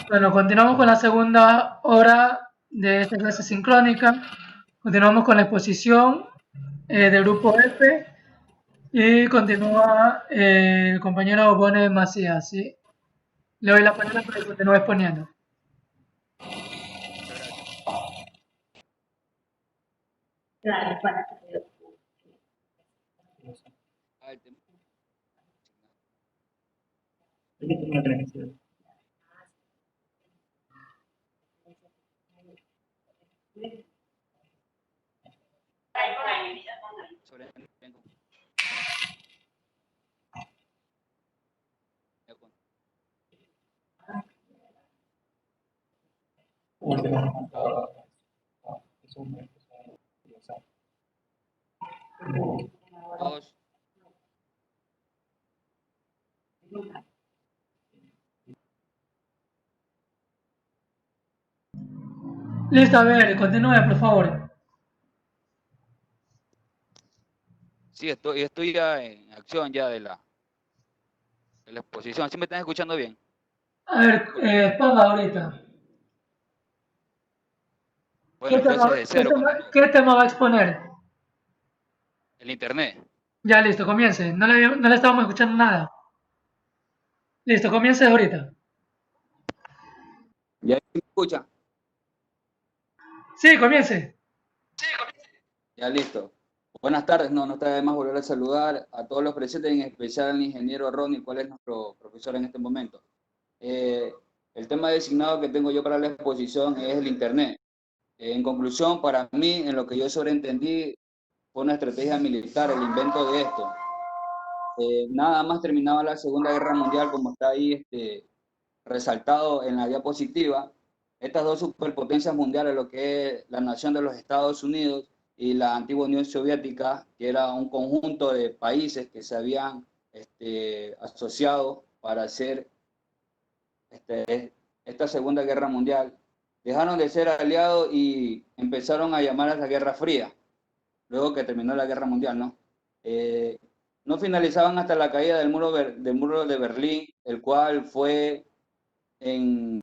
Bueno, continuamos con la segunda hora de esta clase sincrónica. Continuamos con la exposición del grupo F y continúa el compañero Bone Macías, ¿sí? Le doy la palabra para que continúe exponiendo. Claro, para. Dos. Listo, a ver, continúe, por favor. Sí, estoy ya en acción ya de la exposición. ¿Sí me están escuchando bien? A ver, ponga ahorita. Bueno, entonces de cero. ¿Qué tema va a exponer? El internet. Ya, listo, comience. No le estábamos escuchando nada. Listo, comience ahorita. ¿Ya me escuchan? Sí, comience. Ya listo. Buenas tardes, no está de más volver a saludar a todos los presentes, en especial al ingeniero Ronnie, cuál es nuestro profesor en este momento. El tema designado que tengo yo para la exposición es el internet. En conclusión, para mí, en lo que yo sobreentendí, fue una estrategia militar el invento de esto. Nada más terminaba la Segunda Guerra Mundial, como está ahí resaltado en la diapositiva, estas dos superpotencias mundiales, lo que es la nación de los Estados Unidos y la antigua Unión Soviética, que era un conjunto de países que se habían asociado para hacer esta Segunda Guerra Mundial, dejaron de ser aliados y empezaron a llamar a la Guerra Fría, luego que terminó la Guerra Mundial, ¿no? No finalizaban hasta la caída del muro de Berlín, el cual fue en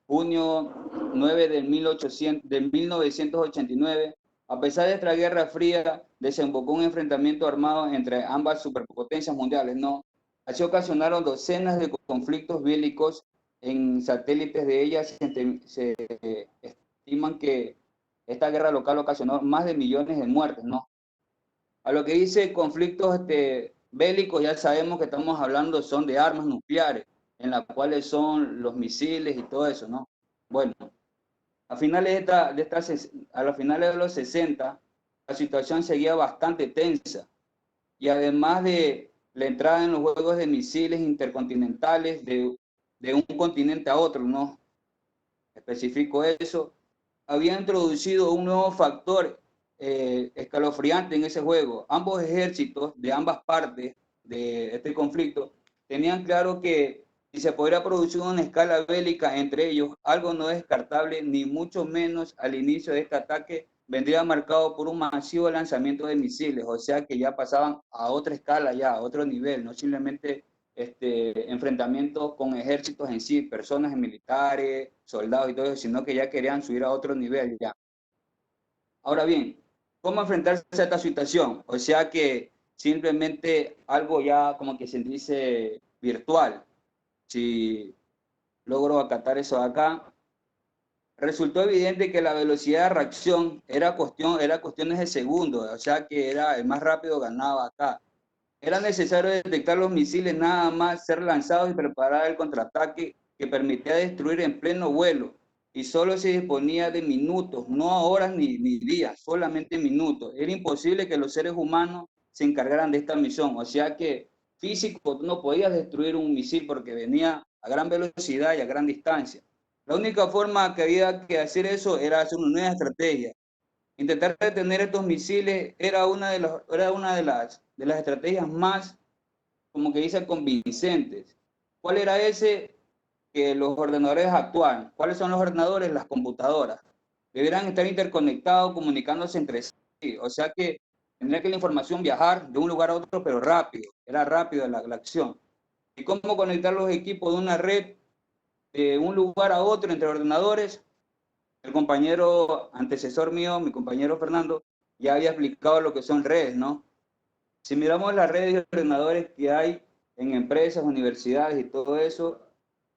junio 9 de 1989. A pesar de esta Guerra Fría, desembocó un enfrentamiento armado entre ambas superpotencias mundiales, ¿no? Así ocasionaron docenas de conflictos bélicos en satélites de ellas. Se estiman que esta guerra local ocasionó más de millones de muertes, ¿no? A lo que dice conflictos bélicos, ya sabemos que estamos hablando son de armas nucleares, en las cuales son los misiles y todo eso, ¿no? Bueno, a los finales de los 60, la situación seguía bastante tensa, y además de la entrada en los juegos de misiles intercontinentales de un continente a otro, ¿no? Especifico eso, había introducido un nuevo factor escalofriante en ese juego. Ambos ejércitos de ambas partes de este conflicto tenían claro que si se podría producir una escala bélica entre ellos, algo no descartable, ni mucho menos al inicio de este ataque, vendría marcado por un masivo lanzamiento de misiles, o sea que ya pasaban a otra escala, ya a otro nivel, no simplemente enfrentamientos con ejércitos en sí, personas militares, soldados y todo eso, sino que ya querían subir a otro nivel ya. Ahora bien, ¿cómo enfrentarse a esta situación? O sea que simplemente algo ya como que se dice virtual. Si logro acatar eso de acá, resultó evidente que la velocidad de reacción era cuestiones de segundos, o sea que era el más rápido ganaba acá. Era necesario detectar los misiles, nada más ser lanzados y preparar el contraataque que permitía destruir en pleno vuelo. Y solo se disponía de minutos, no horas ni días, solamente minutos. Era imposible que los seres humanos se encargaran de esta misión. O sea que físico no podías destruir un misil porque venía a gran velocidad y a gran distancia. La única forma que había que hacer eso era hacer una nueva estrategia. Intentar detener estos misiles era una de las estrategias más, como que dicen, convincentes. ¿Cuál era ese? Que los ordenadores actúan. ¿Cuáles son los ordenadores? Las computadoras. Deberán estar interconectados, comunicándose entre sí. O sea que tendría que la información viajar de un lugar a otro, pero rápido. Era rápido la acción. ¿Y cómo conectar los equipos de una red? de un lugar a otro entre ordenadores. El compañero antecesor mío, mi compañero Fernando, ya había explicado lo que son redes, ¿no? Si miramos las redes de ordenadores que hay en empresas, universidades y todo eso,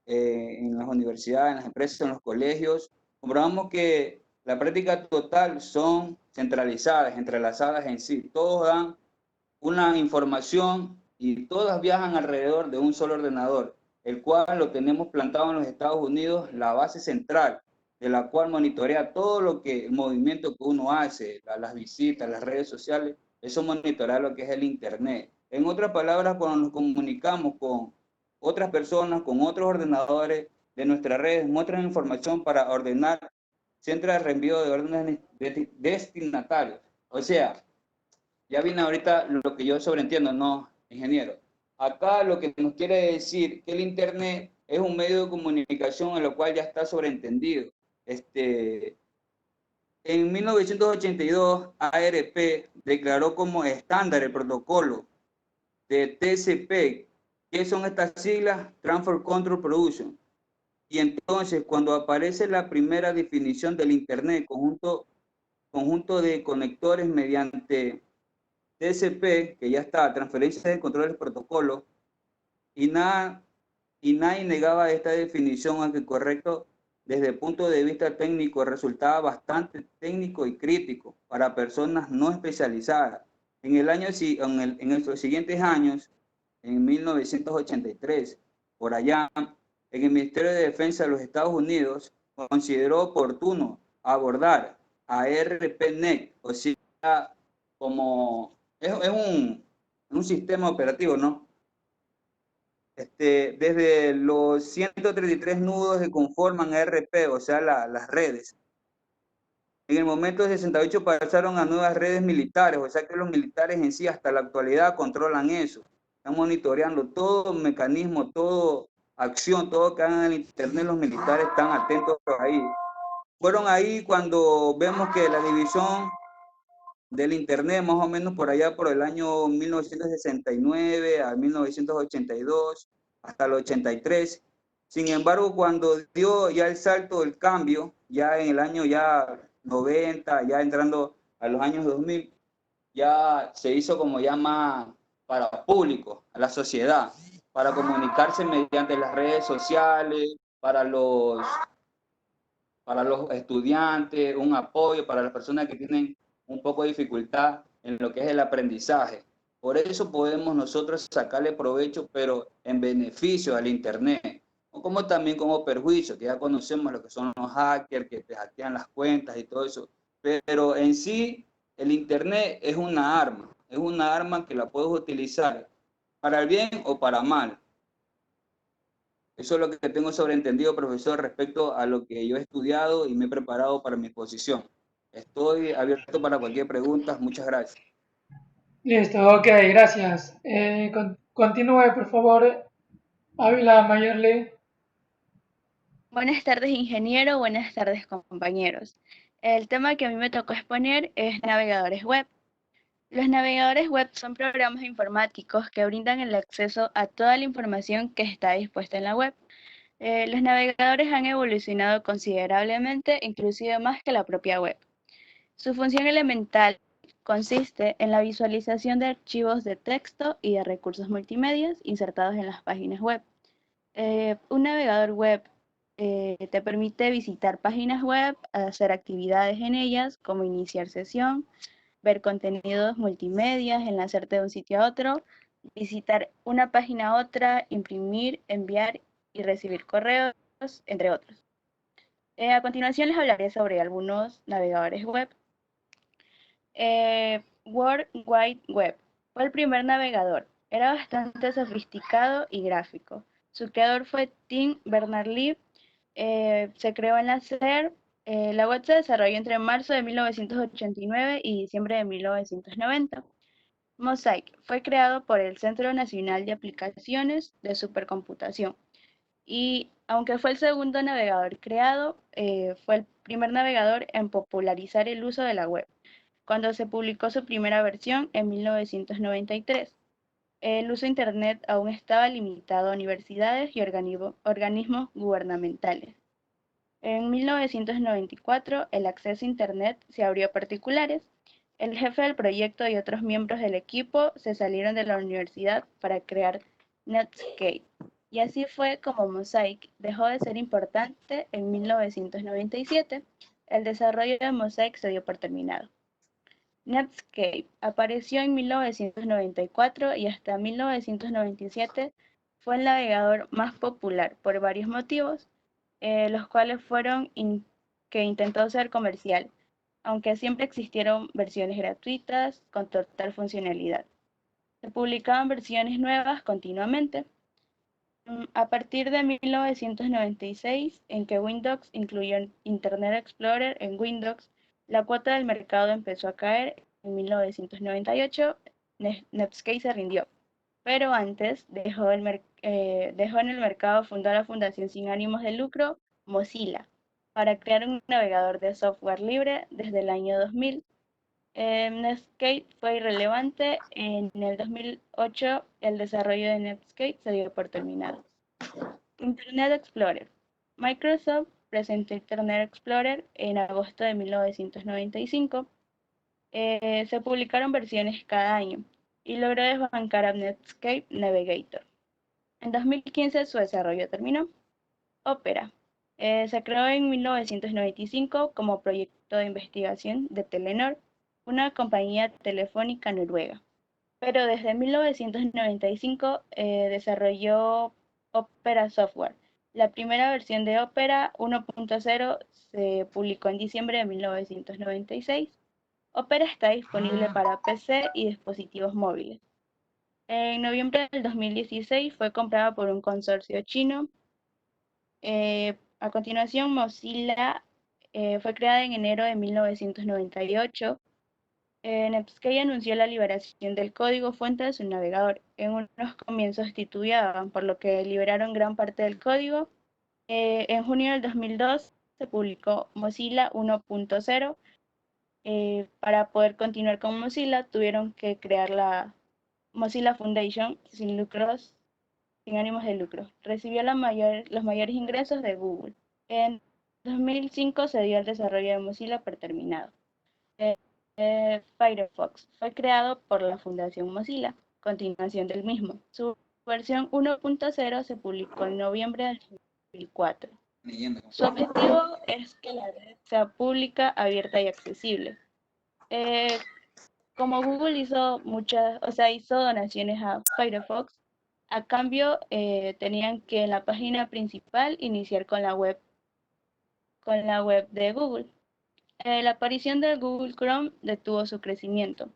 en las universidades, en las empresas, en los colegios, comprobamos que la práctica total son centralizadas, entrelazadas en sí. Todos dan una información y todas viajan alrededor de un solo ordenador, el cual lo tenemos plantado en los Estados Unidos, la base central, de la cual monitorea todo lo que, el movimiento que uno hace, las visitas, las redes sociales, eso monitorea lo que es el Internet. En otras palabras, cuando nos comunicamos con otras personas, con otros ordenadores de nuestras redes, muestran información para ordenar centros de reenvío de órdenes destinatarios. O sea, ya viene ahorita lo que yo sobreentiendo, no, ingeniero. Acá lo que nos quiere decir que el Internet es un medio de comunicación en lo cual ya está sobreentendido. En 1982, ARP declaró como estándar el protocolo de TCP. ¿Qué son estas siglas? Transfer Control Production. Y entonces, cuando aparece la primera definición del Internet, conjunto de conectores mediante TCP, que ya está, transferencia de control del protocolo, y nadie negaba esta definición, aunque correcto desde el punto de vista técnico, resultaba bastante técnico y crítico para personas no especializadas. En estos siguientes años, en 1983, por allá, en el Ministerio de Defensa de los Estados Unidos, consideró oportuno abordar a ARPANET, o sea, como es un sistema operativo, ¿no? Desde los 133 nudos que conforman ARP, o sea, las redes. En el momento de 68 pasaron a nuevas redes militares, o sea que los militares en sí hasta la actualidad controlan eso. Están monitoreando todo mecanismo, todo acción, todo que hagan en el Internet, los militares están atentos ahí. Fueron ahí cuando vemos que la división del Internet, más o menos por allá por el año 1969 a 1982, hasta el 83. Sin embargo, cuando dio ya el salto del cambio, ya en el año ya 90, ya entrando a los años 2000, ya se hizo como ya más para público, a la sociedad, para comunicarse mediante las redes sociales, para los estudiantes, un apoyo para las personas que tienen un poco de dificultad en lo que es el aprendizaje. Por eso podemos nosotros sacarle provecho, pero en beneficio al Internet, como también como perjuicio, que ya conocemos lo que son los hackers, que te hackean las cuentas y todo eso. Pero en sí, el Internet es una arma que la puedes utilizar para el bien o para mal. Eso es lo que tengo sobreentendido, profesor, respecto a lo que yo he estudiado y me he preparado para mi exposición. Estoy abierto para cualquier pregunta. Muchas gracias. Listo, ok, gracias. Continúe, por favor, Ávila Mayerle. Buenas tardes, ingeniero. Buenas tardes, compañeros. El tema que a mí me tocó exponer es navegadores web. Los navegadores web son programas informáticos que brindan el acceso a toda la información que está dispuesta en la web. Los navegadores han evolucionado considerablemente, inclusive más que la propia web. Su función elemental consiste en la visualización de archivos de texto y de recursos multimedia insertados en las páginas web. Un navegador web te permite visitar páginas web, hacer actividades en ellas, como iniciar sesión, ver contenidos multimedia, enlazarte de un sitio a otro, visitar una página a otra, imprimir, enviar y recibir correos, entre otros. A continuación les hablaré sobre algunos navegadores web. World Wide Web fue el primer navegador. Era bastante sofisticado y gráfico. Su creador fue Tim Berners-Lee. Se creó en la SER. La web se desarrolló entre marzo de 1989 y diciembre de 1990. Mosaic fue creado por el Centro Nacional de Aplicaciones de Supercomputación. Y aunque fue el segundo navegador creado, fue el primer navegador en popularizar el uso de la web, cuando se publicó su primera versión en 1993. el uso de Internet aún estaba limitado a universidades y organismos gubernamentales. En 1994, el acceso a Internet se abrió a particulares. El jefe del proyecto y otros miembros del equipo se salieron de la universidad para crear Netscape. Y así fue como Mosaic dejó de ser importante en 1997. El desarrollo de Mosaic se dio por terminado. Netscape apareció en 1994 y hasta 1997 fue el navegador más popular por varios motivos, los cuales fueron que intentó ser comercial, aunque siempre existieron versiones gratuitas con total funcionalidad. Se publicaban versiones nuevas continuamente. A partir de 1996, en que Windows incluyó Internet Explorer en Windows, la cuota del mercado empezó a caer. En 1998, Netscape se rindió, pero antes dejó en el mercado, fundó la fundación sin ánimos de lucro Mozilla para crear un navegador de software libre desde el año 2000. Netscape fue irrelevante. En el 2008 el desarrollo de Netscape se dio por terminado. Internet Explorer. Microsoft presentó Internet Explorer en agosto de 1995. Se publicaron versiones cada año y logró desbancar a Netscape Navigator. En 2015 su desarrollo terminó. Opera. Se creó en 1995 como proyecto de investigación de Telenor, una compañía telefónica noruega. Pero desde 1995 desarrolló Opera Software. La primera versión de Opera 1.0 se publicó en diciembre de 1996. Opera está disponible para PC y dispositivos móviles. En noviembre del 2016 fue comprada por un consorcio chino. A continuación, Mozilla fue creada en enero de 1998. Netscape anunció la liberación del código fuente de su navegador. En unos comienzos titubeaban, por lo que liberaron gran parte del código. En junio del 2002 se publicó Mozilla 1.0. Para poder continuar con Mozilla tuvieron que crear la Mozilla Foundation sin ánimos de lucro. Recibió los mayores ingresos de Google. En 2005 se dio el desarrollo de Mozilla por terminado. Firefox fue creado por la Fundación Mozilla, continuación del mismo. Su versión 1.0 se publicó en noviembre del 2004. Su objetivo es que la red sea pública, abierta y accesible. Como Google hizo donaciones a Firefox, a cambio tenían que en la página principal iniciar con la web de Google. La aparición del Google Chrome detuvo su crecimiento.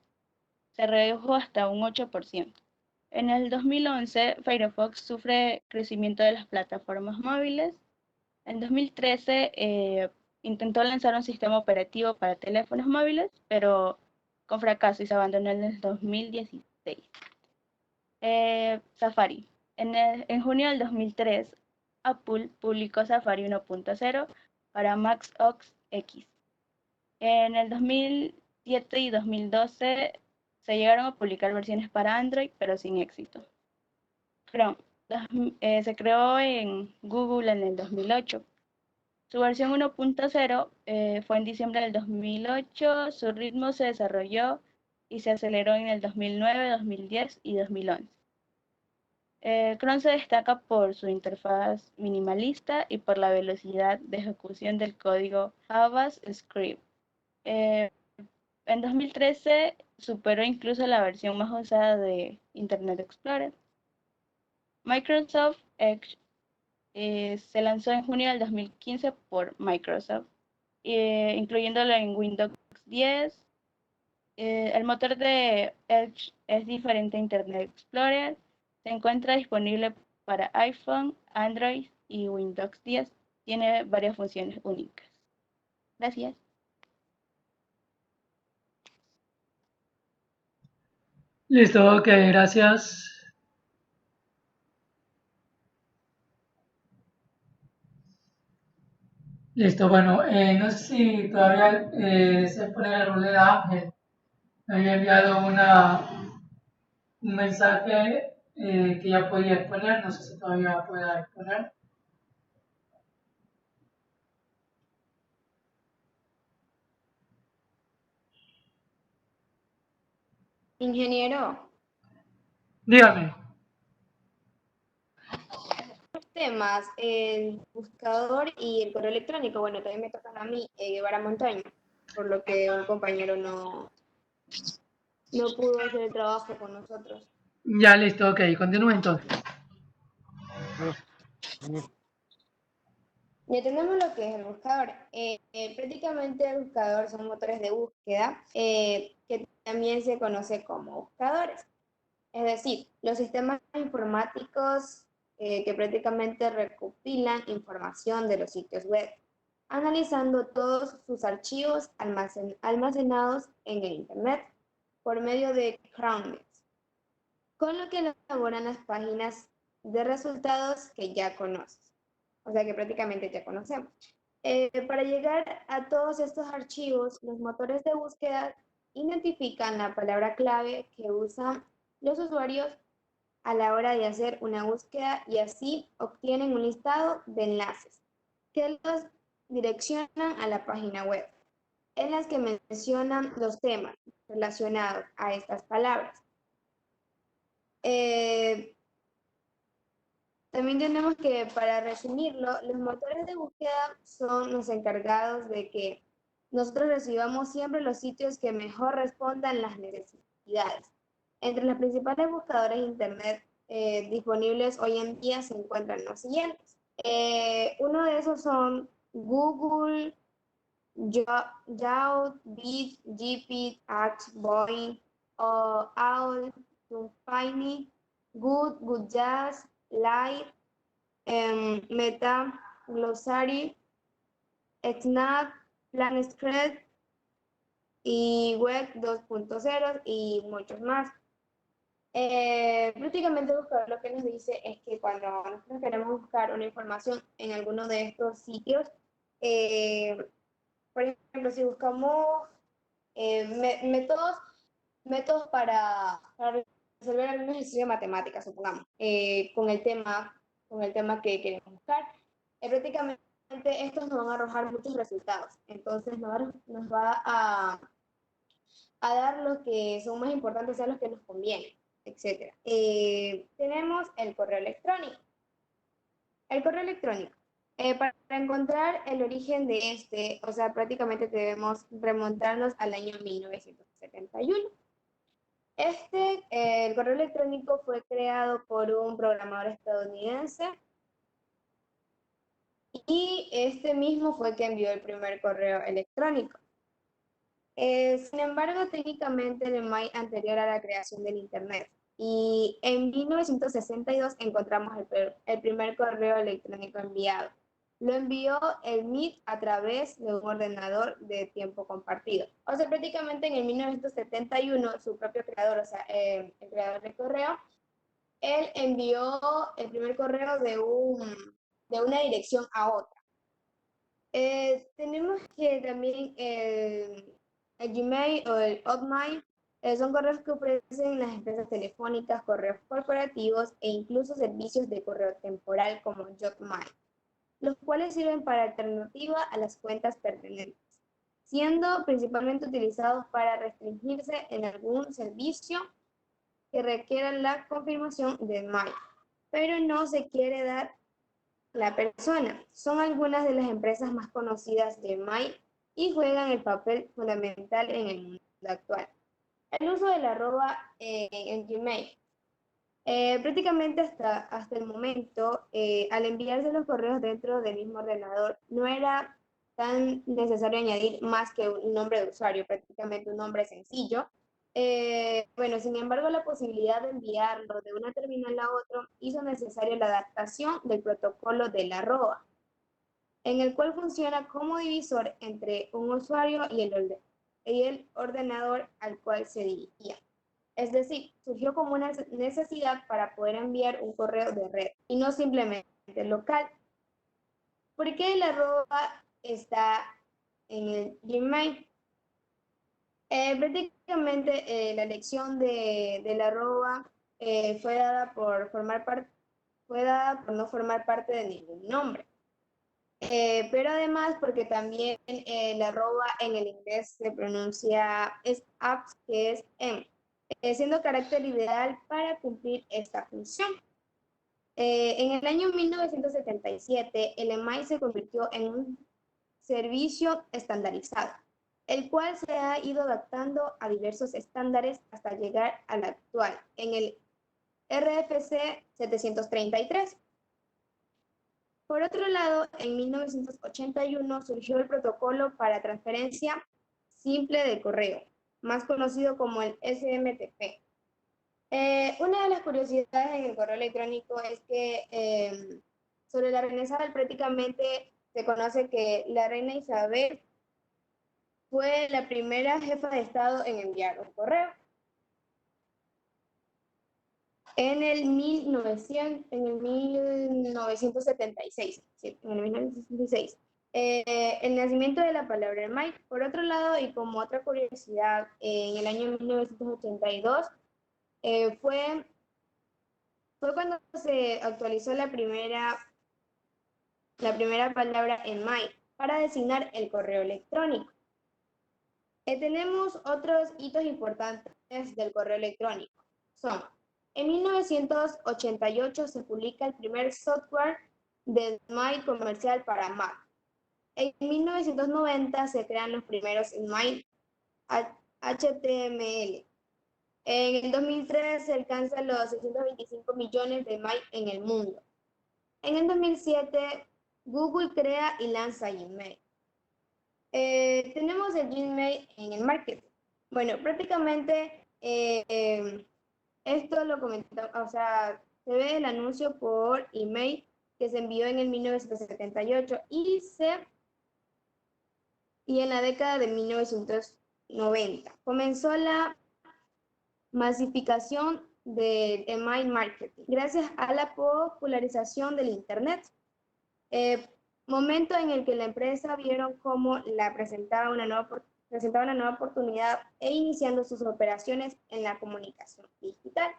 Se redujo hasta un 8%. En el 2011, Firefox sufre crecimiento de las plataformas móviles. En 2013 intentó lanzar un sistema operativo para teléfonos móviles, pero con fracaso y se abandonó en el 2016. Safari. En junio del 2003, Apple publicó Safari 1.0 para Mac OS X. En el 2007 y 2012 se llegaron a publicar versiones para Android, pero sin éxito. Chrome se creó en Google en el 2008. Su versión 1.0 fue en diciembre del 2008. Su ritmo se desarrolló y se aceleró en el 2009, 2010 y 2011. Chrome se destaca por su interfaz minimalista y por la velocidad de ejecución del código JavaScript. En 2013 superó incluso la versión más usada de Internet Explorer. Microsoft Edge se lanzó en junio del 2015 por Microsoft, incluyéndolo en Windows 10. El motor de Edge es diferente a Internet Explorer. Se encuentra disponible para iPhone, Android y Windows 10. Tiene varias funciones únicas. Gracias. Listo, ok, gracias. Listo, bueno, no sé si todavía se pone el rol de Ángel. Me había enviado un mensaje que ya podía exponer, no sé si todavía pueda exponer. Ingeniero, Dígame. temas, el buscador y el correo electrónico. Bueno, también me tocan a mí llevar a montaña, por lo que un compañero no pudo hacer el trabajo con nosotros. Ya listo, ok, continúe entonces. Ya tenemos lo que es el buscador. Prácticamente el buscador son motores de búsqueda que también se conoce como buscadores. Es decir, los sistemas informáticos que prácticamente recopilan información de los sitios web, analizando todos sus archivos almacenados en el Internet por medio de crawlers, con lo que elaboran las páginas de resultados que ya conoces, o sea que prácticamente ya conocemos. Para llegar a todos estos archivos, los motores de búsqueda identifican la palabra clave que usan los usuarios a la hora de hacer una búsqueda y así obtienen un listado de enlaces que los direccionan a la página web, en las que mencionan los temas relacionados a estas palabras. También tenemos que, para resumirlo, los motores de búsqueda son los encargados de que nosotros recibamos siempre los sitios que mejor respondan las necesidades. Entre los principales buscadores de Internet disponibles hoy en día se encuentran los siguientes. Uno de esos son Google, Yahoo, Bing, Gpit, Axe, Boeing, Owl, Tufini, Good Jazz, Live, Meta, Glossary, Snap, PlanScript y Web 2.0 y muchos más. Prácticamente buscar lo que nos dice es que cuando nosotros queremos buscar una información en alguno de estos sitios, por ejemplo, si buscamos métodos para resolver algún ejercicio de matemáticas, supongamos, con el tema que queremos buscar, prácticamente estos nos van a arrojar muchos resultados. Entonces nos va a dar los que son más importantes, a los que nos convienen, etc. Tenemos el correo electrónico. El correo electrónico. Para encontrar el origen de este, o sea, prácticamente debemos remontarnos al año 1971. El correo electrónico fue creado por un programador estadounidense y este mismo fue el que envió el primer correo electrónico. Sin embargo, técnicamente el email anterior a la creación del Internet. Y en 1962 encontramos el primer correo electrónico enviado. Lo envió el MIT a través de un ordenador de tiempo compartido. O sea, prácticamente en el 1971, su propio creador, o sea, el creador del correo, él envió el primer correo de una dirección a otra. Tenemos que también el Gmail o el Hotmail son correos que ofrecen las empresas telefónicas, correos corporativos e incluso servicios de correo temporal como Jotmail, los cuales sirven para alternativa a las cuentas pertinentes, siendo principalmente utilizados para restringirse en algún servicio que requiera la confirmación de mail, pero no se quiere dar la persona. Son algunas de las empresas más conocidas de mail y juegan el papel fundamental en el mundo actual. El uso del arroba en Gmail. Prácticamente hasta el momento, al enviarse los correos dentro del mismo ordenador, no era tan necesario añadir más que un nombre de usuario, prácticamente un nombre sencillo. Bueno, sin embargo, la posibilidad de enviarlo de una terminal a otro hizo necesaria la adaptación del protocolo del arroba, en el cual funciona como divisor entre un usuario y el ordenador al cual se dirigía. Es decir, surgió como una necesidad para poder enviar un correo de red y no simplemente local. ¿Por qué el arroba está en el Gmail? Prácticamente la elección del arroba fue dada por no formar parte de ningún nombre. Pero además porque también la arroba en el inglés se pronuncia es apps, que es M, siendo carácter ideal para cumplir esta función. En el año 1977, el email se convirtió en un servicio estandarizado, el cual se ha ido adaptando a diversos estándares hasta llegar al actual, en el RFC 733. Por otro lado, en 1981 surgió el protocolo para transferencia simple de correo, más conocido como el SMTP. Una de las curiosidades en el correo electrónico es que sobre la reina Isabel prácticamente se conoce que la reina Isabel fue la primera jefa de Estado en enviar un correo. En el 1976, sí, en el 1976. El nacimiento de la palabra email. Por otro lado, y como otra curiosidad, en el año 1982 fue cuando se actualizó la primera palabra email para designar el correo electrónico. Tenemos otros hitos importantes del correo electrónico. Son: en 1988 se publica el primer software de email comercial para Mac. En 1990 se crean los primeros email HTML. En el 2003 se alcanzan los 625 millones de email en el mundo. En el 2007 Google crea y lanza Gmail. Tenemos el Gmail en el marketing. Bueno, prácticamente esto lo comentamos, o sea, se ve el anuncio por email que se envió en el 1978 y en la década de 1990 comenzó la masificación del email marketing gracias a la popularización del Internet. Momento en el que la empresa vieron cómo presentaba una nueva oportunidad e iniciando sus operaciones en la comunicación digital.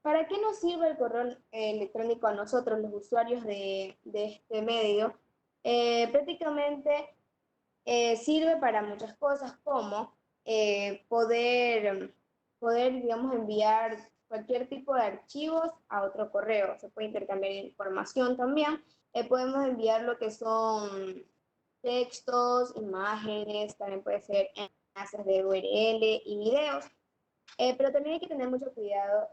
¿Para qué nos sirve el correo electrónico a nosotros, los usuarios de este medio? Prácticamente sirve para muchas cosas, como poder, digamos, enviar cualquier tipo de archivos a otro correo. Se puede intercambiar información también. Podemos enviar lo que son textos, imágenes, también puede ser enlaces de URL y videos. Pero también hay que tener mucho cuidado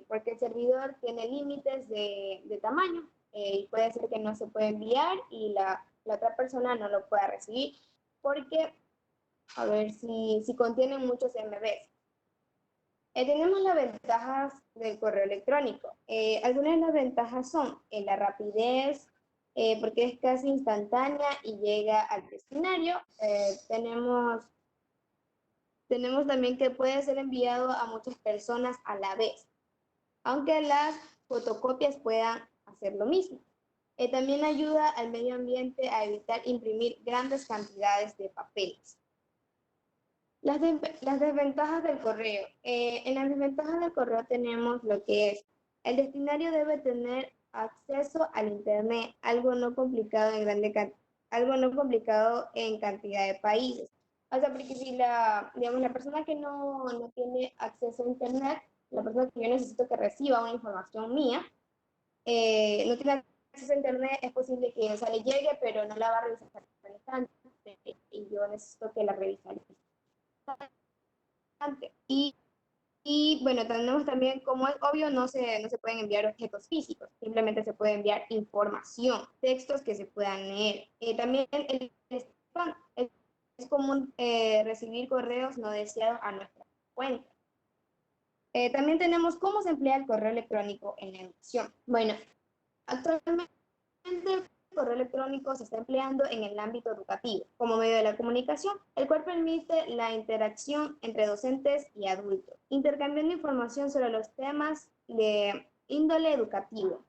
porque el servidor tiene límites de tamaño y puede ser que no se pueda enviar y la otra persona no lo pueda recibir porque, a ver, si contienen muchos MBs. Tenemos las ventajas del correo electrónico. Algunas de las ventajas son la rapidez, porque es casi instantánea y llega al destinario. Tenemos también que puede ser enviado a muchas personas a la vez, aunque las fotocopias puedan hacer lo mismo. También ayuda al medio ambiente a evitar imprimir grandes cantidades de papeles. Las desventajas del correo. En las desventajas del correo tenemos lo que es: el destinario debe tener acceso al Internet, algo no complicado en cantidad de países. O sea, porque si digamos, la persona que no tiene acceso a Internet, la persona que yo necesito que reciba una información mía, no tiene acceso a Internet, es posible que esa le llegue, pero no la va a revisar al instante, y yo necesito que la revise al instante. Y bueno, tenemos también, como es obvio, no se pueden enviar objetos físicos, simplemente se puede enviar información, textos que se puedan leer. También spam. Es común recibir correos no deseados a nuestra cuenta. También tenemos cómo se emplea el correo electrónico en la educación. Bueno, actualmente el correo electrónico se está empleando en el ámbito educativo como medio de la comunicación, el cual permite la interacción entre docentes y adultos, intercambiando información sobre los temas de índole educativo,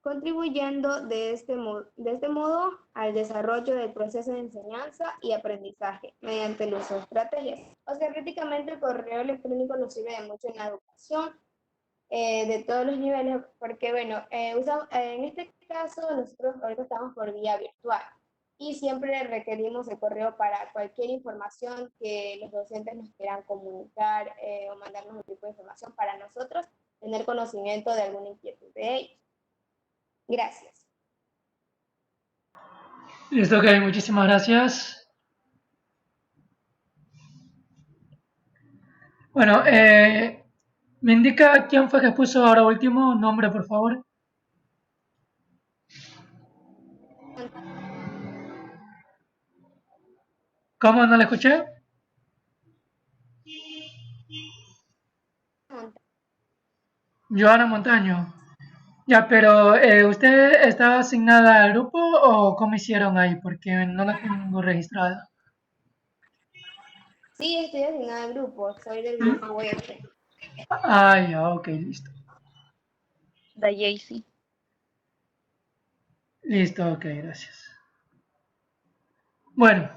contribuyendo de este modo al desarrollo del proceso de enseñanza y aprendizaje mediante el uso de estrategias. O sea, prácticamente el correo electrónico nos sirve de mucho en la educación de todos los niveles, porque bueno, en este caso nosotros ahorita estamos por vía virtual y siempre requerimos el correo para cualquier información que los docentes nos quieran comunicar o mandarnos un tipo de información para nosotros tener conocimiento de alguna inquietud de ellos. Gracias. Listo, ok, muchísimas gracias. Bueno, ¿me indica quién fue que puso ahora último? Nombre, por favor. ¿Cómo? ¿No le escuché? Joana Montaño. Ya, pero ¿usted está asignada al grupo o cómo hicieron ahí? Porque no la tengo registrada. Sí, estoy asignada al grupo, soy del grupo UF. Ah, ya, ok, listo. Da Jaycee. Listo, ok, gracias. Bueno,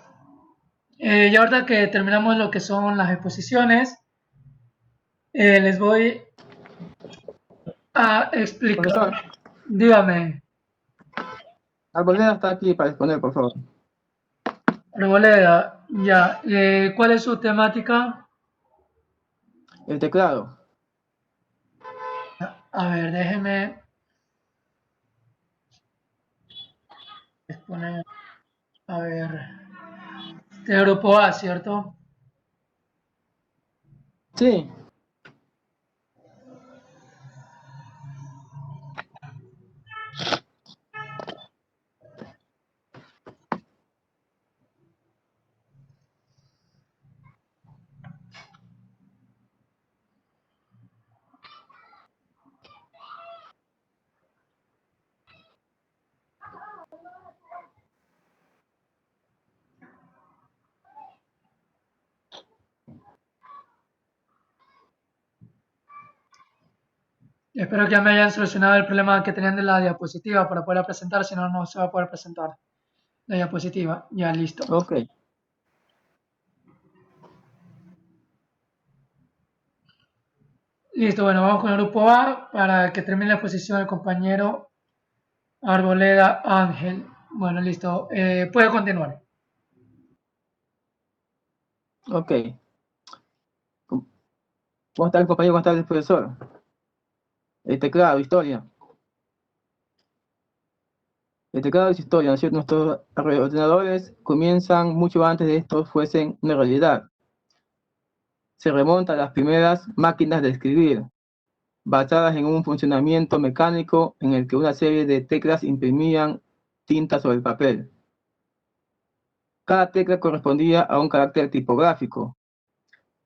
y ahorita que terminamos lo que son las exposiciones, les voy a explicar. Profesor, Dígame, Arboleda está aquí para exponer, por favor. Arboleda, ya, ¿cuál es su temática? El teclado. A ver, déjeme exponer. A ver, este grupo A, ¿cierto? Sí, Espero que ya me hayan solucionado el problema que tenían de la diapositiva para poder presentar, si no, no se va a poder presentar la diapositiva. Ya, listo. ok. Listo, bueno, vamos con el grupo A para que termine la exposición el compañero Arboleda Ángel. Bueno, listo. Puede continuar. Ok. ¿Cómo está el compañero? ¿Cómo está el profesor? El teclado, historia. El teclado es historia, ¿no es cierto? Nuestros ordenadores comienzan mucho antes de estos fuesen una realidad. Se remonta a las primeras máquinas de escribir, basadas en un funcionamiento mecánico en el que una serie de teclas imprimían tinta sobre el papel. Cada tecla correspondía a un carácter tipográfico.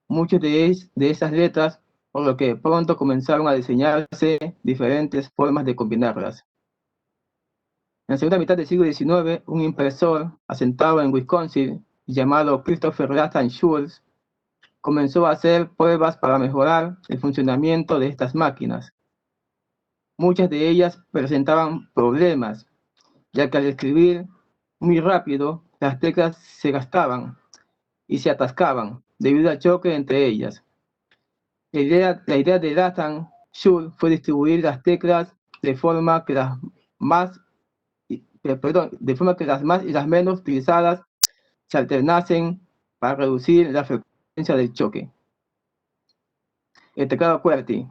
Muchas de esas letras, por lo que pronto comenzaron a diseñarse diferentes formas de combinarlas. En la segunda mitad del siglo XIX, un impresor asentado en Wisconsin, llamado Christopher Lathan Schulz, comenzó a hacer pruebas para mejorar el funcionamiento de estas máquinas. Muchas de ellas presentaban problemas, ya que al escribir muy rápido, las teclas se gastaban y se atascaban debido al choque entre ellas. La idea de Lathan Schulz fue distribuir las teclas de forma que las más y las menos utilizadas se alternasen para reducir la frecuencia del choque. El teclado QWERTY.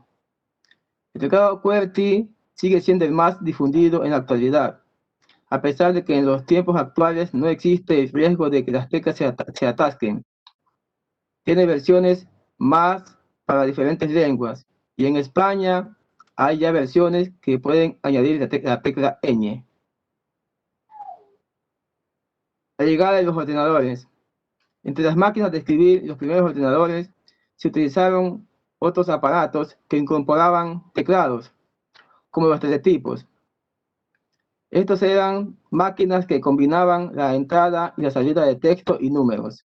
El teclado QWERTY sigue siendo el más difundido en la actualidad, a pesar de que en los tiempos actuales no existe el riesgo de que las teclas se atasquen. Tiene versiones más para diferentes lenguas, y en España hay ya versiones que pueden añadir la tecla ñ. La llegada de los ordenadores. Entre las máquinas de escribir y los primeros ordenadores se utilizaron otros aparatos que incorporaban teclados, como los teletipos. Estos eran máquinas que combinaban la entrada y la salida de texto y números.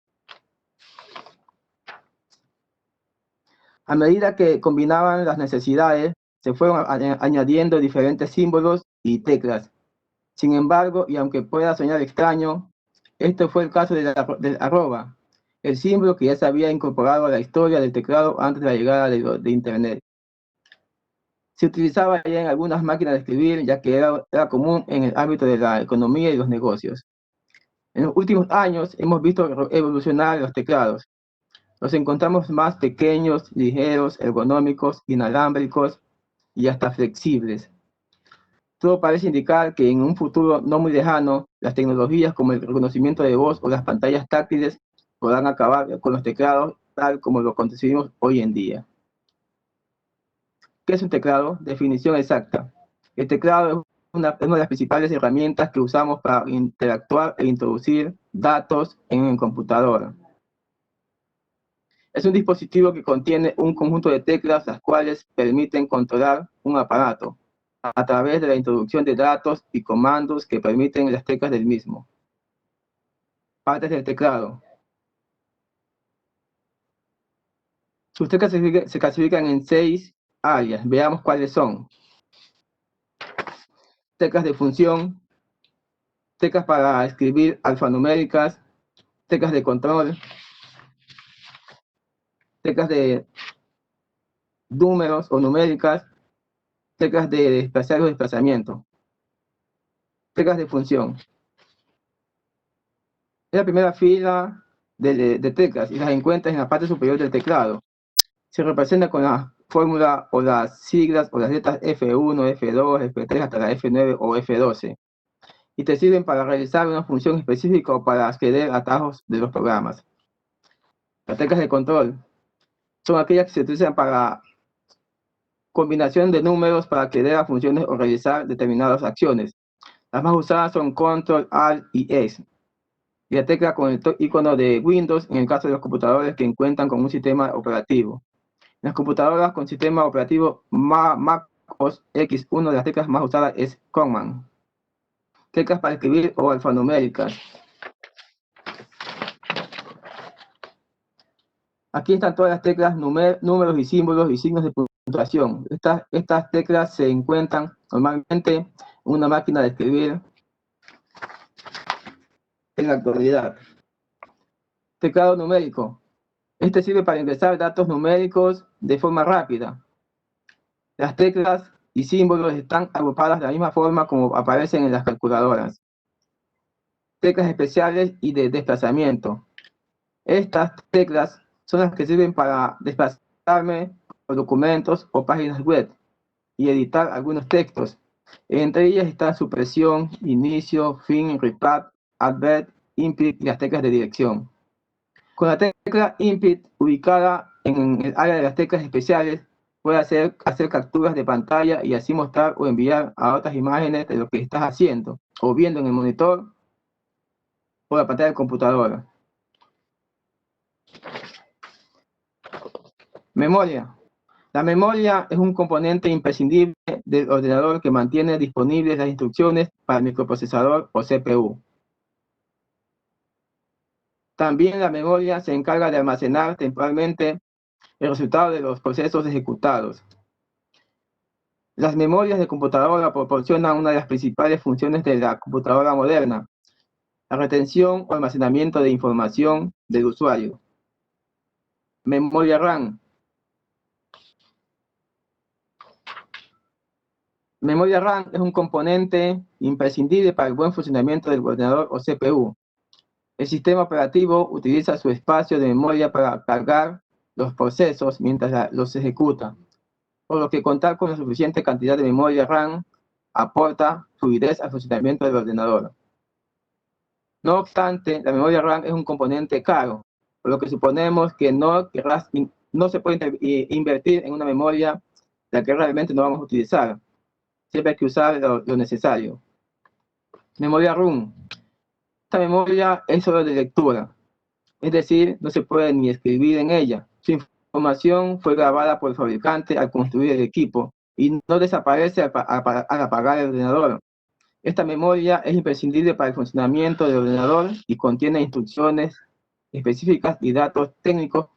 A medida que combinaban las necesidades, se fueron añadiendo diferentes símbolos y teclas. Sin embargo, y aunque pueda sonar extraño, este fue el caso del arroba, el símbolo que ya se había incorporado a la historia del teclado antes de la llegada de Internet. Se utilizaba ya en algunas máquinas de escribir, ya que era común en el ámbito de la economía y los negocios. En los últimos años hemos visto evolucionar los teclados. Los encontramos más pequeños, ligeros, ergonómicos, inalámbricos y hasta flexibles. Todo parece indicar que en un futuro no muy lejano, las tecnologías como el reconocimiento de voz o las pantallas táctiles podrán acabar con los teclados tal como lo concebimos hoy en día. ¿Qué es un teclado? Definición exacta. El teclado es una de las principales herramientas que usamos para interactuar e introducir datos en el computador. Es un dispositivo que contiene un conjunto de teclas las cuales permiten controlar un aparato a través de la introducción de datos y comandos que permiten las teclas del mismo. Partes del teclado. Sus teclas se clasifican en 6 áreas. Veamos cuáles son. Teclas de función, teclas para escribir alfanuméricas, teclas de control, teclas de números o numéricas, teclas de desplazar o desplazamiento, teclas de función. Es la primera fila de teclas y las encuentras en la parte superior del teclado. Se representa con la fórmula o las siglas o las letras F1, F2, F3 hasta la F9 o F12. Y te sirven para realizar una función específica o para acceder a atajos de los programas. Las teclas de control son aquellas que se utilizan para combinación de números para acceder a funciones o realizar determinadas acciones. Las más usadas son Control, Alt y S. Y la tecla con el icono de Windows en el caso de los computadores que cuentan con un sistema operativo. En las computadoras con sistema operativo Mac OS X, una de las teclas más usadas es Command. Teclas para escribir o alfanuméricas. Aquí están todas las teclas, números y símbolos y signos de puntuación. Estas teclas se encuentran normalmente en una máquina de escribir en la actualidad. Teclado numérico. Este sirve para ingresar datos numéricos de forma rápida. Las teclas y símbolos están agrupadas de la misma forma como aparecen en las calculadoras. Teclas especiales y de desplazamiento. Estas teclas son las que sirven para desplazarme por documentos o páginas web y editar algunos textos. Entre ellas están supresión, inicio, fin, repat, advert, input y las teclas de dirección. Con la tecla input ubicada en el área de las teclas especiales, puede hacer capturas de pantalla y así mostrar o enviar a otras imágenes de lo que estás haciendo o viendo en el monitor o la pantalla del computador. Memoria. La memoria es un componente imprescindible del ordenador que mantiene disponibles las instrucciones para el microprocesador o CPU. También la memoria se encarga de almacenar temporalmente el resultado de los procesos ejecutados. Las memorias de computadora proporcionan una de las principales funciones de la computadora moderna, la retención o almacenamiento de información del usuario. Memoria RAM. Memoria RAM es un componente imprescindible para el buen funcionamiento del ordenador o CPU. El sistema operativo utiliza su espacio de memoria para cargar los procesos mientras los ejecuta, por lo que contar con la suficiente cantidad de memoria RAM aporta fluidez al funcionamiento del ordenador. No obstante, la memoria RAM es un componente caro, por lo que suponemos que no se puede invertir en una memoria la que realmente no vamos a utilizar. Siempre hay que usar lo necesario. Memoria ROM. Esta memoria es solo de lectura, es decir, no se puede ni escribir en ella. Su información fue grabada por el fabricante al construir el equipo y no desaparece al apagar el ordenador. Esta memoria es imprescindible para el funcionamiento del ordenador y contiene instrucciones específicas y datos técnicos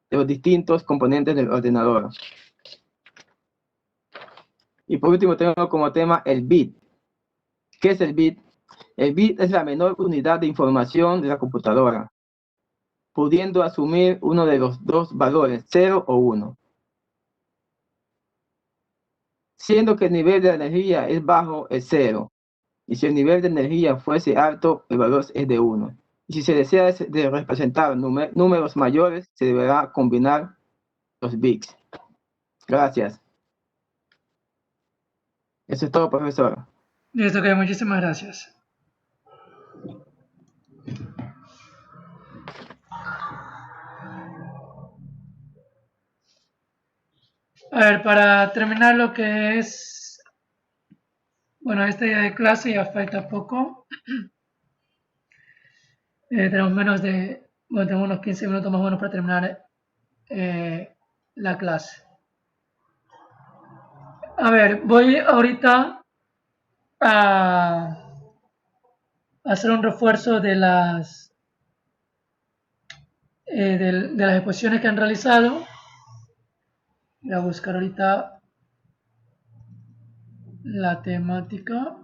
de los distintos componentes del ordenador. Y por último tengo como tema el bit. ¿Qué es el bit? El bit es la menor unidad de información de la computadora, pudiendo asumir uno de los dos valores, 0 o 1. Siendo que el nivel de energía es bajo, es 0. Y si el nivel de energía fuese alto, el valor es de 1. Y si se desea de representar números mayores, se deberá combinar los bits. Gracias. Eso es todo, profesor. Listo, ok, muchísimas gracias. A ver, para terminar lo que es, bueno, este día de clase ya falta poco. Tenemos menos de, bueno, tenemos unos 15 minutos más o menos para terminar la clase. A ver, voy ahorita a hacer un refuerzo de las exposiciones que han realizado. Voy a buscar ahorita la temática.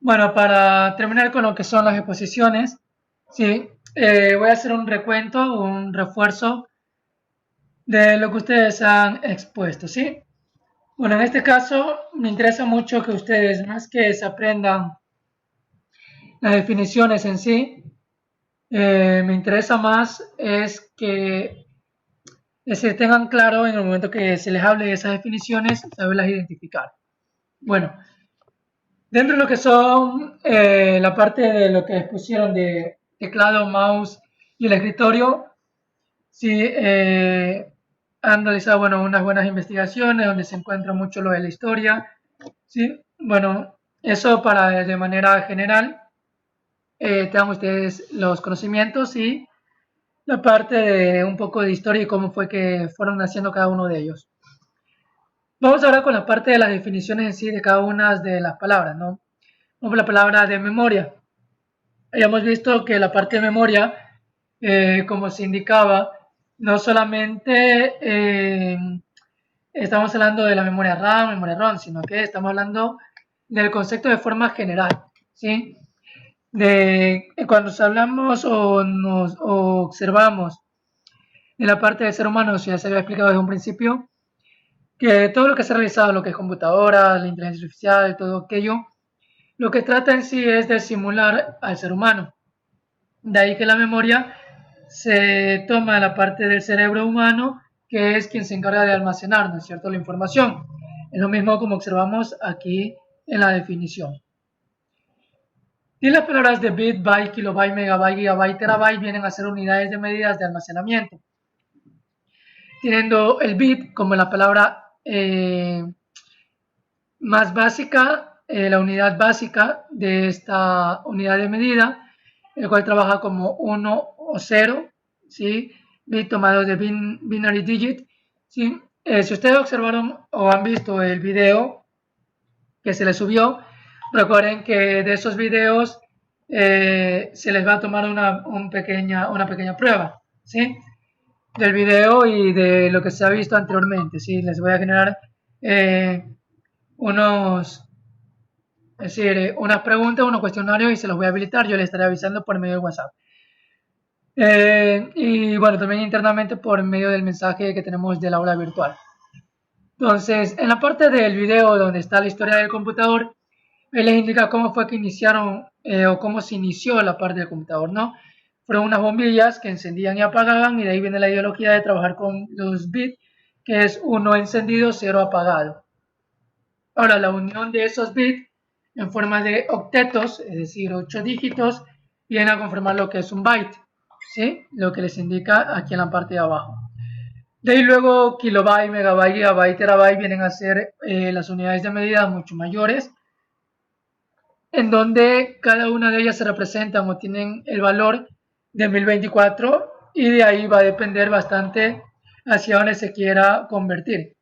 Bueno, para terminar con lo que son las exposiciones, sí, voy a hacer un recuento, un refuerzo de lo que ustedes han expuesto, ¿sí? Bueno, en este caso me interesa mucho que ustedes, más que se aprendan las definiciones en sí, me interesa más es que se tengan claro en el momento que se les hable de esas definiciones, saberlas identificar. Bueno, dentro de lo que son la parte de lo que expusieron de teclado, mouse y el escritorio, sí, han realizado, bueno, unas buenas investigaciones donde se encuentra mucho lo de la historia, sí, bueno, eso para de manera general, tengan ustedes los conocimientos y la parte de un poco de historia y cómo fue que fueron naciendo cada uno de ellos. Vamos ahora con la parte de las definiciones en sí de cada una de las palabras, ¿no? Como la palabra de memoria. Ya hemos visto que la parte de memoria, como se indicaba, no solamente estamos hablando de la memoria RAM, memoria ROM, sino que estamos hablando del concepto de forma general, ¿sí? De cuando hablamos o observamos en la parte del ser humano, ya se había explicado desde un principio, que todo lo que se ha realizado, lo que es computadora, la inteligencia artificial, todo aquello, lo que trata en sí es de simular al ser humano. De ahí que la memoria se toma la parte del cerebro humano, que es quien se encarga de almacenar, ¿no es cierto?, la información. Es lo mismo como observamos aquí en la definición. Y las palabras de bit, byte, kilobyte, megabyte, gigabyte, terabyte vienen a ser unidades de medidas de almacenamiento. Teniendo el bit como la palabra más básica, la unidad básica de esta unidad de medida, el cual trabaja como 1 o 0, ¿sí? Bit tomado de binary digit, ¿sí? Si ustedes observaron o han visto el video que se les subió, recuerden que de esos videos se les va a tomar una pequeña prueba, ¿sí? del video y de lo que se ha visto anteriormente. ¿Sí? Les voy a generar unas preguntas, unos cuestionarios y se los voy a habilitar. Yo les estaré avisando por medio de WhatsApp. Y bueno, también internamente por medio del mensaje que tenemos del aula virtual. Entonces, en la parte del video donde está la historia del computador, él les indica cómo fue que iniciaron o cómo se inició la parte del computador, ¿no? Fueron unas bombillas que encendían y apagaban y de ahí viene la ideología de trabajar con los bits, que es 1 encendido, 0 apagado. Ahora, la unión de esos bits en forma de octetos, es decir, 8 dígitos, viene a conformar lo que es un byte, ¿sí? Lo que les indica aquí en la parte de abajo. De ahí luego kilobyte, megabyte, gigabyte, terabyte vienen a ser las unidades de medida mucho mayores, en donde cada una de ellas se representan o tienen el valor de 1024 y de ahí va a depender bastante hacia dónde se quiera convertir.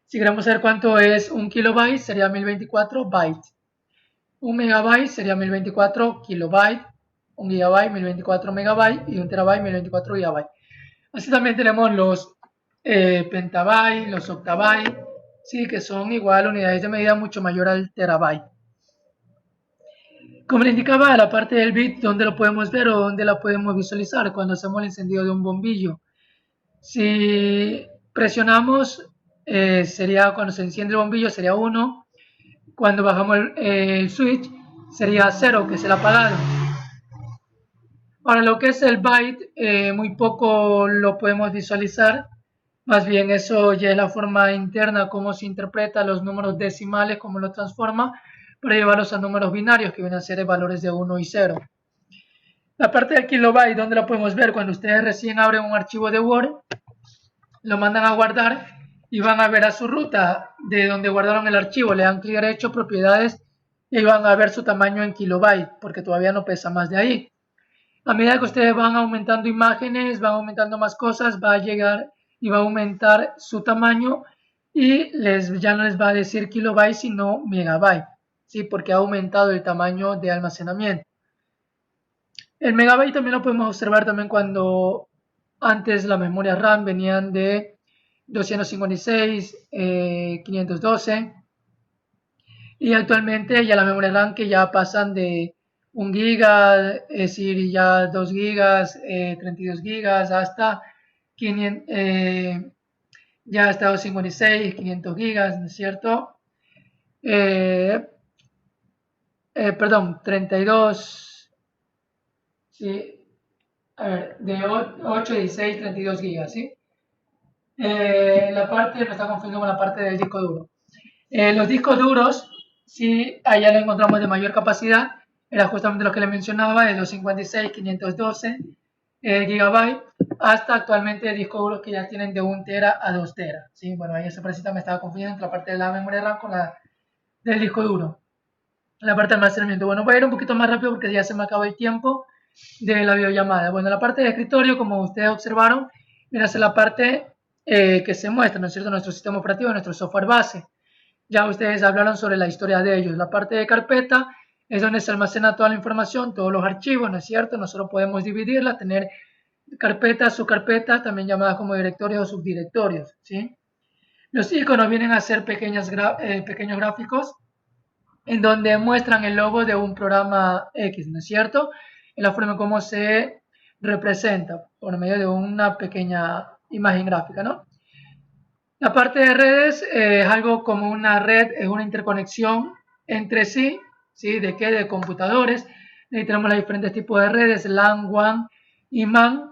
Si queremos saber cuánto es un kilobyte, sería 1024 bytes. Un megabyte sería 1024 kilobytes, un gigabyte 1024 megabytes y un terabyte 1024 gigabytes. Así también tenemos los pentabytes, los octabytes, sí, que son igual unidades de medida mucho mayor al terabyte. Como le indicaba, la parte del bit, ¿dónde lo podemos ver o dónde la podemos visualizar? Cuando hacemos el encendido de un bombillo. Si presionamos, sería cuando se enciende el bombillo, sería 1. Cuando bajamos el switch, sería 0, que es el apagado. Ahora, lo que es el byte, muy poco lo podemos visualizar. Más bien, eso ya es la forma interna, cómo se interpreta los números decimales, cómo lo transforma, para llevarlos a números binarios, que vienen a ser valores de 1 y 0. La parte del kilobyte, ¿dónde lo podemos ver? Cuando ustedes recién abren un archivo de Word, lo mandan a guardar y van a ver a su ruta de donde guardaron el archivo, le dan clic derecho, propiedades, y van a ver su tamaño en kilobyte, porque todavía no pesa más de ahí. A medida que ustedes van aumentando imágenes, van aumentando más cosas, va a llegar y va a aumentar su tamaño y ya no les va a decir kilobyte, sino megabyte, ¿sí? Porque ha aumentado el tamaño de almacenamiento. El megabyte también lo podemos observar también cuando antes las memorias RAM venían de 256, 512 y actualmente ya las memorias RAM que ya pasan de 1 giga, es decir, ya 2 gigas, 32 gigas hasta 500, ya hasta 256, 500 gigas, ¿no es cierto? Perdón, 32, sí, a ver, de 8, 16, 32 gigas, ¿sí? La parte, me está confundiendo con la parte del disco duro. Los discos duros, sí, allá lo encontramos de mayor capacidad, era justamente lo que le mencionaba, de 256, 512 gigabytes, hasta actualmente discos duros que ya tienen de 1 tera a 2 tera, ¿sí? Bueno, ahí esa presita me estaba confundiendo entre la parte de la memoria RAM con la del disco duro. La parte de almacenamiento. Bueno, voy a ir un poquito más rápido porque ya se me acabó el tiempo de la videollamada. Bueno, la parte de escritorio, como ustedes observaron, viene a ser la parte que se muestra, ¿no es cierto? Nuestro sistema operativo, nuestro software base. Ya ustedes hablaron sobre la historia de ellos. La parte de carpeta es donde se almacena toda la información, todos los archivos, ¿no es cierto? Nosotros podemos dividirla, tener carpetas, subcarpetas, también llamadas como directorios o subdirectorios, ¿sí? Los iconos vienen a ser pequeños gráficos en donde muestran el logo de un programa X, ¿no es cierto? En la forma como se representa por medio de una pequeña imagen gráfica, ¿no? La parte de redes es algo como una red, es una interconexión entre sí, ¿sí? ¿De qué? De computadores. Ahí tenemos los diferentes tipos de redes, LAN, WAN y MAN.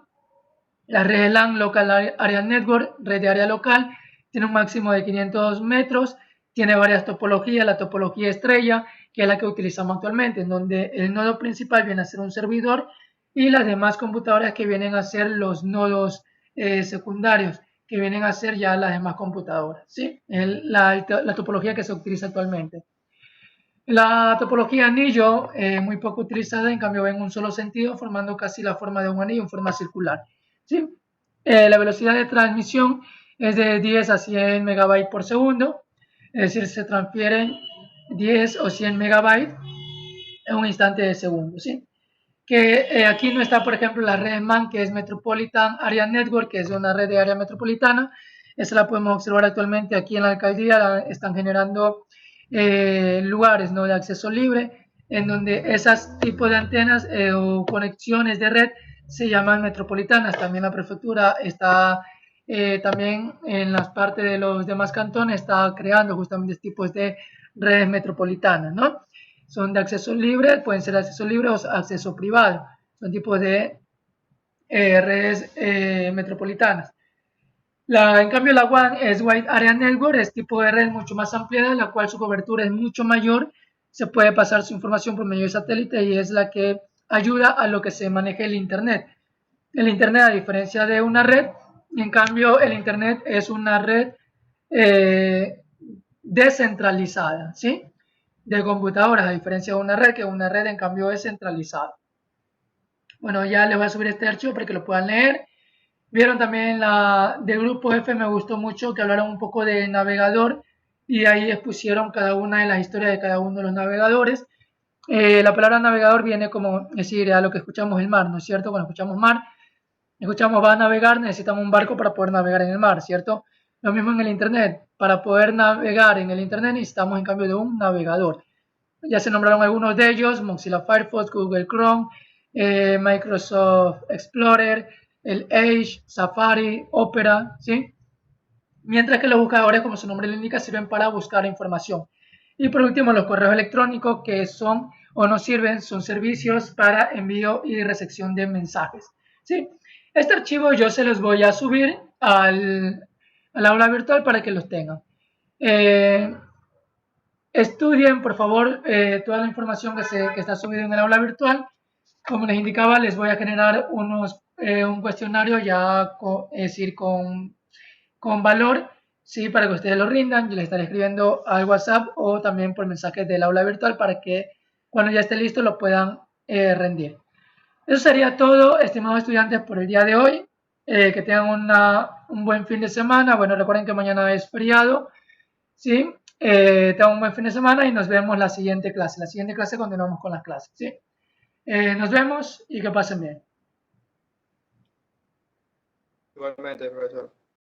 La red LAN, Local Area Network, red de área local, tiene un máximo de 500 metros, tiene varias topologías, la topología estrella, que es la que utilizamos actualmente, en donde el nodo principal viene a ser un servidor y las demás computadoras que vienen a ser los nodos secundarios, que vienen a ser ya las demás computadoras, ¿sí? La topología que se utiliza actualmente. La topología anillo, muy poco utilizada, en cambio va en un solo sentido, formando casi la forma de un anillo en forma circular, ¿sí? La velocidad de transmisión es de 10 a 100 megabytes por segundo, es decir, se transfieren 10 o 100 megabytes en un instante de segundo, ¿sí? que aquí no está, por ejemplo, la red MAN, que es Metropolitan Area Network, que es una red de área metropolitana. Esa la podemos observar actualmente aquí en la alcaldía. Están generando lugares, ¿no?, de acceso libre, en donde esos tipos de antenas o conexiones de red se llaman metropolitanas. También la prefectura está, también en las partes de los demás cantones, está creando justamente tipos de redes metropolitanas, ¿no? Son de acceso libre, pueden ser acceso libre o acceso privado. Son tipos de redes metropolitanas. En cambio, la WAN es Wide Area Network, es tipo de red mucho más ampliada, la cual su cobertura es mucho mayor. Se puede pasar su información por medio de satélite y es la que ayuda a lo que se maneje el Internet. El Internet, a diferencia de una red, en cambio, el Internet es una red descentralizada, ¿sí? De computadoras, a diferencia de una red, que una red en cambio es centralizada. Bueno, ya les voy a subir este archivo para que lo puedan leer. Vieron también la del grupo F, me gustó mucho que hablaron un poco de navegador y ahí expusieron cada una de las historias de cada uno de los navegadores. La palabra navegador viene como decir a lo que escuchamos el mar, ¿no es cierto? Cuando escuchamos mar, escuchamos va a navegar, necesitamos un barco para poder navegar en el mar, ¿cierto? Lo mismo en el Internet. Para poder navegar en el Internet necesitamos en cambio de un navegador. Ya se nombraron algunos de ellos: Mozilla Firefox, Google Chrome, Microsoft Explorer, el Edge, Safari, Opera, ¿sí? Mientras que los buscadores, como su nombre le indica, sirven para buscar información. Y por último, los correos electrónicos, que son o no sirven, son servicios para envío y recepción de mensajes, ¿sí? Este archivo yo se los voy a subir al aula virtual para que los tengan. Estudien, por favor, toda la información que está subida en el aula virtual. Como les indicaba, les voy a generar un cuestionario ya con valor, ¿sí? Para que ustedes lo rindan. Yo les estaré escribiendo al WhatsApp o también por mensaje del aula virtual para que cuando ya esté listo lo puedan rendir. Eso sería todo, estimados estudiantes, por el día de hoy. Que tengan un buen fin de semana. Bueno, recuerden que mañana es feriado, ¿sí? Tengan un buen fin de semana y nos vemos la siguiente clase. La siguiente clase continuamos con las clases, ¿sí? Nos vemos y que pasen bien. Igualmente, profesor.